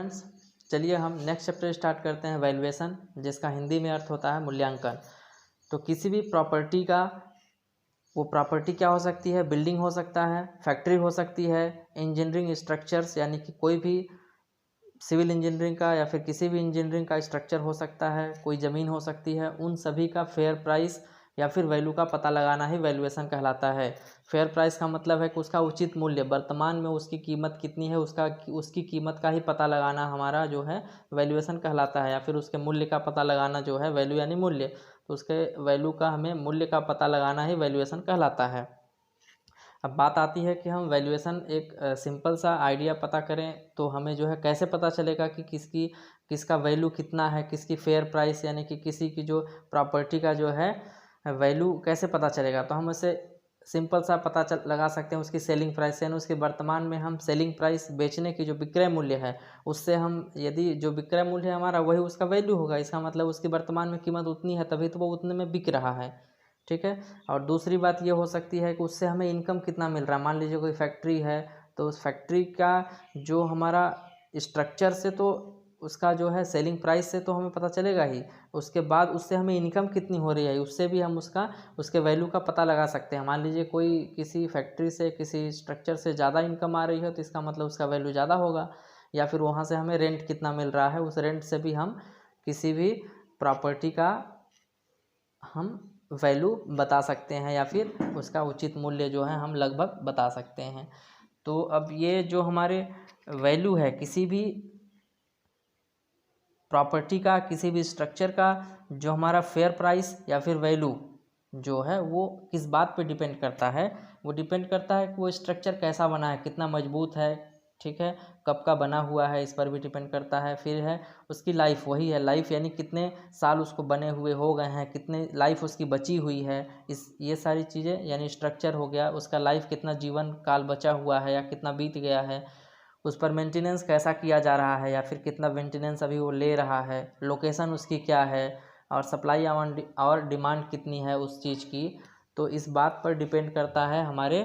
Students, चलिए हम next chapter start करते हैं वैल्यूएशन, जिसका हिंदी में अर्थ होता है मूल्यांकन। तो किसी भी प्रॉपर्टी का वो प्रॉपर्टी क्या हो सकती है? बिल्डिंग हो सकता है, फैक्ट्री हो सकती है, इंजीनियरिंग स्ट्रक्चर्स यानी कि कोई भी सिविल इंजीनियरिंग का या फिर किसी भी इंजीनियरिंग का स्ट्रक्चर हो सकता है, कोई ज़मीन हो सकती है। उन सभी का फेयर प्राइस या फिर वैल्यू का पता लगाना ही वैल्यूएशन कहलाता है। फेयर प्राइस का मतलब है कि उसका उचित मूल्य, वर्तमान में उसकी कीमत कितनी है, उसकी कीमत का ही पता लगाना हमारा जो है वैल्यूएशन कहलाता है। या फिर उसके मूल्य का पता लगाना जो है, वैल्यू यानी मूल्य, तो उसके वैल्यू का हमें मूल्य का पता लगाना ही वैल्यूएशन कहलाता है। अब बात आती है कि हम वैल्यूएशन एक सिंपल सा आइडिया पता करें तो हमें जो है कैसे पता चलेगा कि किसका वैल्यू कितना है, किसकी फेयर प्राइस यानी कि किसी की जो प्रॉपर्टी का जो है वैल्यू कैसे पता चलेगा। तो हम उसे सिंपल सा पता लगा सकते हैं उसकी सेलिंग प्राइस यानी उसके वर्तमान में हम सेलिंग प्राइस, बेचने की जो विक्रय मूल्य है उससे हम, यदि जो विक्रय मूल्य है हमारा वही उसका वैल्यू होगा, इसका मतलब उसकी वर्तमान में कीमत उतनी है तभी तो वो उतने में बिक रहा है। ठीक है। और दूसरी बात ये हो सकती है कि उससे हमें इनकम कितना मिल रहा है। मान लीजिए कोई फैक्ट्री है तो उस फैक्ट्री का जो हमारा स्ट्रक्चर से, तो उसका जो है सेलिंग प्राइस से तो हमें पता चलेगा ही, उसके बाद उससे हमें इनकम कितनी हो रही है उससे भी हम उसके वैल्यू का पता लगा सकते हैं। मान लीजिए कोई किसी फैक्ट्री से, किसी स्ट्रक्चर से ज़्यादा इनकम आ रही है तो इसका मतलब उसका वैल्यू ज़्यादा होगा। या फिर वहाँ से हमें रेंट कितना मिल रहा है, उस रेंट से भी हम किसी भी प्रॉपर्टी का हम वैल्यू बता सकते हैं या फिर उसका उचित मूल्य जो है हम लगभग बता सकते हैं। तो अब ये जो हमारे वैल्यू है किसी भी प्रॉपर्टी का, किसी भी स्ट्रक्चर का, जो हमारा फेयर प्राइस या फिर वैल्यू जो है वो किस बात पे डिपेंड करता है? वो डिपेंड करता है कि वो स्ट्रक्चर कैसा बना है, कितना मजबूत है, ठीक है, कब का बना हुआ है, इस पर भी डिपेंड करता है। फिर है उसकी लाइफ, वही है लाइफ यानी कितने साल उसको बने हुए हो गए हैं, कितने लाइफ उसकी बची हुई है, ये सारी चीज़ें यानी स्ट्रक्चर हो गया, उसका लाइफ कितना जीवन काल बचा हुआ है या कितना बीत गया है, उस पर मेंटेनेंस कैसा किया जा रहा है या फिर कितना मेंटेनेंस अभी वो ले रहा है, लोकेशन उसकी क्या है, और सप्लाई और डिमांड कितनी है उस चीज़ की। तो इस बात पर डिपेंड करता है हमारे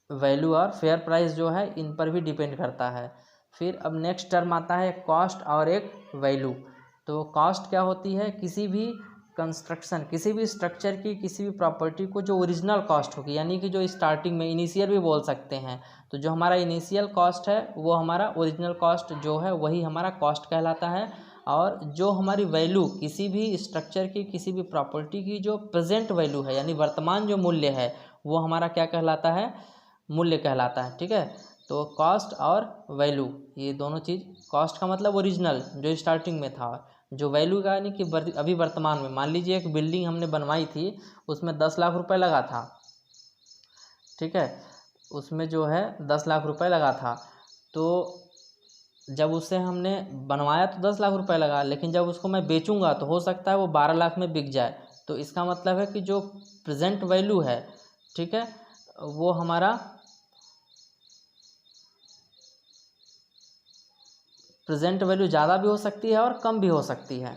वैल्यू, और फेयर प्राइस जो है इन पर भी डिपेंड करता है। फिर अब नेक्स्ट टर्म आता है कॉस्ट और एक वैल्यू। तो कॉस्ट क्या होती है? किसी भी कंस्ट्रक्शन, किसी भी स्ट्रक्चर की, किसी भी प्रॉपर्टी को जो ओरिजिनल कॉस्ट होगी, यानी कि जो स्टार्टिंग में इनिशियल भी बोल सकते हैं, तो जो हमारा इनिशियल कॉस्ट है वो हमारा ओरिजिनल कॉस्ट जो है वही हमारा कॉस्ट कहलाता है। और जो हमारी वैल्यू किसी भी स्ट्रक्चर की, किसी भी प्रॉपर्टी की जो प्रेजेंट वैल्यू है यानी वर्तमान जो मूल्य है वो हमारा क्या कहलाता है? मूल्य कहलाता है। ठीक है। तो कॉस्ट और वैल्यू ये दोनों चीज़, कॉस्ट का मतलब ओरिजिनल जो स्टार्टिंग में था, जो वैल्यू का यानी कि अभी वर्तमान में। मान लीजिए एक बिल्डिंग हमने बनवाई थी, उसमें 10 लाख रुपए लगा था, ठीक है, उसमें जो है 10 लाख रुपए लगा था। तो जब उसे हमने बनवाया तो 10 लाख रुपए लगा, लेकिन जब उसको मैं बेचूंगा तो हो सकता है वो 12 लाख में बिक जाए। तो इसका मतलब है कि जो प्रेजेंट वैल्यू है, ठीक है, वो हमारा प्रेजेंट वैल्यू ज़्यादा भी हो सकती है और कम भी हो सकती है।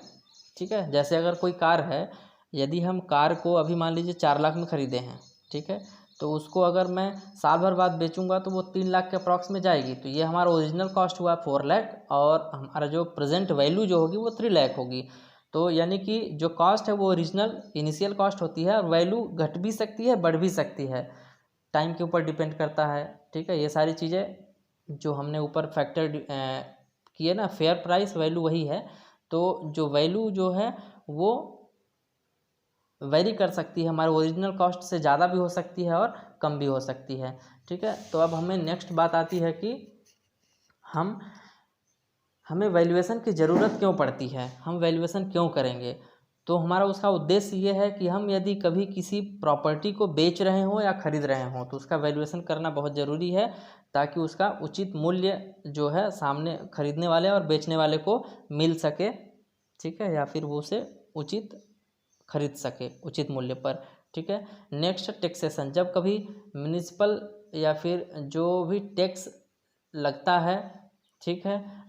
ठीक है। जैसे अगर कोई कार है, यदि हम कार को अभी मान लीजिए 4 लाख में ख़रीदे हैं, ठीक है, तो उसको अगर मैं साल भर बाद बेचूंगा तो वो 3 लाख के अप्रॉक्स में जाएगी। तो ये हमारा ओरिजिनल कॉस्ट हुआ 4 लाख और हमारा जो प्रेजेंट वैल्यू जो होगी वो 3 लाख होगी। तो यानी कि जो कॉस्ट है वो ओरिजिनल इनिशियल कॉस्ट होती है और वैल्यू घट भी सकती है, बढ़ भी सकती है, टाइम के ऊपर डिपेंड करता है। ठीक है। ये सारी चीज़ें जो हमने ऊपर फैक्टर किए ना, फेयर प्राइस वैल्यू वही है। तो जो वैल्यू जो है वो वेरी कर सकती है, हमारे ओरिजिनल कॉस्ट से ज़्यादा भी हो सकती है और कम भी हो सकती है। ठीक है। तो अब हमें नेक्स्ट बात आती है कि हमें वैल्यूएशन की ज़रूरत क्यों पड़ती है, हम वैल्यूएशन क्यों करेंगे। तो हमारा उसका उद्देश्य ये है कि हम यदि कभी किसी प्रॉपर्टी को बेच रहे हों या ख़रीद रहे हों तो उसका वैल्यूएशन करना बहुत ज़रूरी है, ताकि उसका उचित मूल्य जो है सामने खरीदने वाले और बेचने वाले को मिल सके। ठीक है। या फिर वो उसे उचित खरीद सके उचित मूल्य पर। ठीक है। नेक्स्ट टैक्सेशन, जब कभी म्यूनिसिपल या फिर जो भी टैक्स लगता है, ठीक है,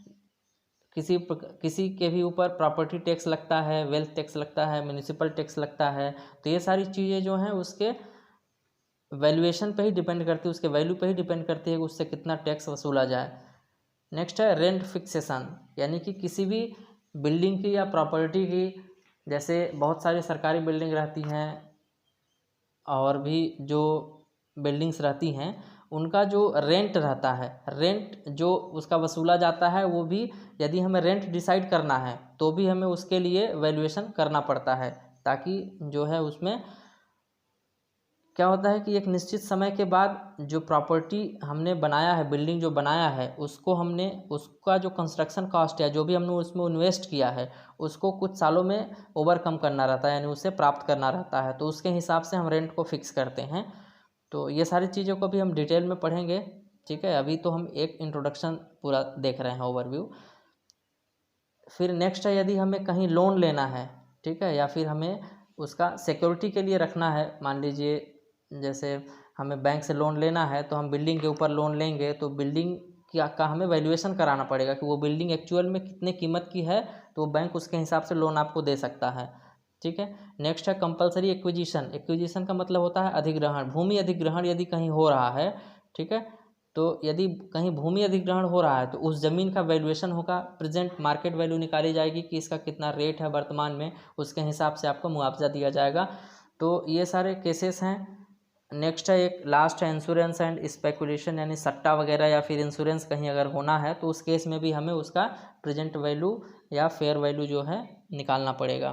किसी के भी ऊपर प्रॉपर्टी टैक्स लगता है, वेल्थ टैक्स लगता है, म्यूनिसिपल टैक्स लगता है, तो ये सारी चीज़ें जो हैं उसके वैल्यूएशन पे ही डिपेंड करती है, उसके वैल्यू पे ही डिपेंड करती है कि उससे कितना टैक्स वसूला जाए। नेक्स्ट है रेंट फिक्सेशन, यानी कि किसी भी बिल्डिंग की या प्रॉपर्टी की, जैसे बहुत सारी सरकारी बिल्डिंग रहती हैं और भी जो बिल्डिंग्स रहती हैं, उनका जो रेंट रहता है, रेंट जो उसका वसूला जाता है, वो भी यदि हमें रेंट डिसाइड करना है तो भी हमें उसके लिए वैल्यूएशन करना पड़ता है, ताकि जो है उसमें क्या होता है कि एक निश्चित समय के बाद जो प्रॉपर्टी हमने बनाया है, बिल्डिंग जो बनाया है, उसको हमने उसका जो कंस्ट्रक्शन कॉस्ट है, जो भी हमने उसमें इन्वेस्ट किया है, उसको कुछ सालों में ओवरकम करना रहता है, यानी उसे प्राप्त करना रहता है, तो उसके हिसाब से हम रेंट को फिक्स करते हैं। तो ये सारी चीज़ों को भी हम डिटेल में पढ़ेंगे, ठीक है। अभी तो हम एक इंट्रोडक्शन पूरा देख रहे हैं, ओवरव्यू। फिर नेक्स्ट है, यदि हमें कहीं लोन लेना है, ठीक है, या फिर हमें उसका सिक्योरिटी के लिए रखना है, मान लीजिए जैसे हमें बैंक से लोन लेना है तो हम बिल्डिंग के ऊपर लोन लेंगे, तो बिल्डिंग का हमें वैल्यूएशन कराना पड़ेगा कि वो बिल्डिंग एक्चुअल में कितने कीमत की है, तो बैंक उसके हिसाब से लोन आपको दे सकता है, ठीक है। नेक्स्ट है कंपलसरी एक्विजिशन। एक्विजिशन का मतलब होता है अधिग्रहण, भूमि अधिग्रहण यदि कहीं हो रहा है, ठीक है, तो यदि कहीं भूमि अधिग्रहण हो रहा है तो उस ज़मीन का वैल्यूएशन होगा, प्रेजेंट मार्केट वैल्यू निकाली जाएगी कि इसका कितना रेट है वर्तमान में, उसके हिसाब से आपको मुआवजा दिया जाएगा। तो ये सारे केसेस हैं। नेक्स्ट है, एक लास्ट है इंश्योरेंस एंड स्पेकुलेशन, यानी सट्टा वगैरह या फिर इंश्योरेंस कहीं अगर होना है तो उस केस में भी हमें उसका प्रेजेंट वैल्यू या फेयर वैल्यू जो है निकालना पड़ेगा।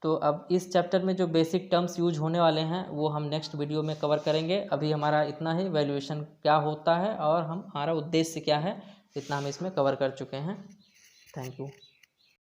तो अब इस चैप्टर में जो बेसिक टर्म्स यूज होने वाले हैं वो हम नेक्स्ट वीडियो में कवर करेंगे। अभी हमारा इतना ही, वैल्यूएशन क्या होता है और हमारा उद्देश्य क्या है, इतना हम इसमें कवर कर चुके हैं। Thank you.